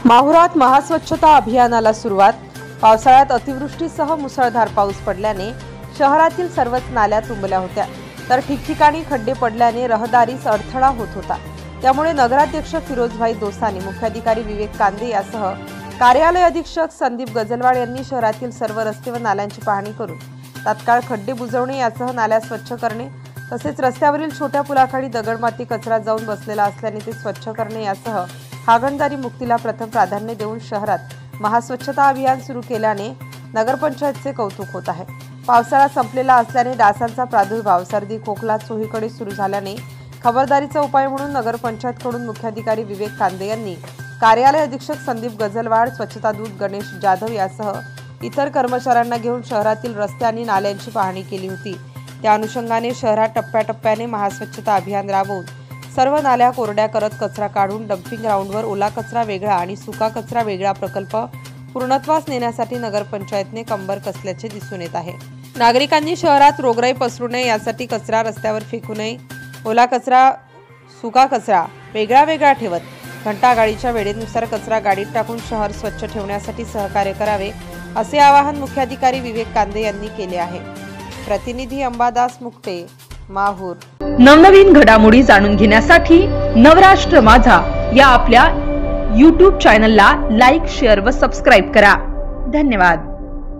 माहुरात महास्वच्छता अभियानाला सुरुवात। पावसाळ्यात अतिवृष्टीसह मुसळधार पाऊस पडल्याने शहरातील सर्वच नाल्या तुंबल्या होत्या, तर ठिकठिकाणी खड्डे पडल्याने रहदारीस अडथळा होत होता। त्यामुळे नगराध्यक्ष फिरोजभाई दोसानी, मुख्याधिकारी विवेक कांदे यासह कार्यालय अधीक्षक संदीप गजलवाड यांनी शहरातील सर्व रस्ते व नाल्यांची पाहणी करून तात्काळ खड्डे बुजवणे यासह नाल्या स्वच्छ करणे, तसेच रस्त्यावरील छोट्या पुलाखाली दगडमाती कचरा जाऊन बसलेला असल्याने ते स्वच्छ करणे यासह हागणदारी मुक्तीला प्रथम प्राधान्य देऊन शहरात महास्वच्छता अभियान सुरू केल्याने नगरपंचायतचे कौतुक होत आहे। पावसाळा संपलेला असल्याने डासांचा प्रादुर्भाव, सर्दी, खोकला चोहीकडे सुरू झाल्याने खबरदारीचा उपाय म्हणून नगरपंचायतकडून मुख्याधिकारी विवेक कांदे यांनी कार्यालय अधीक्षक संदीप गजलवाड, स्वच्छता दूत गणेश जाधव यासह इतर कर्मचाऱ्यांना घेऊन शहरातील रस्ते आणि नाल्यांची पाहणी केली होती। त्या अनुषंगाने शहरात टप्प्याटप्प्याने महास्वच्छता अभियान राबवून सर्व नाल्या कोरड्या करत कचरा काढून डम्पिंग ग्राउंडवर ओला कचरा वेगळा आणि सुका कचरा वेगळा प्रकल्प पूर्णत्वास नेण्यासाठी नगरपंचायतने कंबर कसल्याचे दिसून येत आहे। नागरिकांनी शहरात रोगराई पसरू नये यासाठी कचरा रस्त्यावर फेकू नये, ओला कचरा सुका कचरा वेगळा वेगळा ठेवत घंटागाडीच्या वेळेनुसार कचरा गाडीत टाकून शहर स्वच्छ ठेवण्यासाठी सहकार्य करावे, असे आवाहन मुख्याधिकारी विवेक कांदे यांनी केले आहे। प्रतिनिधी अंबादास मुक्ते, माहूर। नवनवीन घडामोडी जाणून घेण्यासाठी नवराष्ट्र माझा या आपल्या YouTube चॅनलला लाईक, शेअर व सबस्क्राईब करा। धन्यवाद।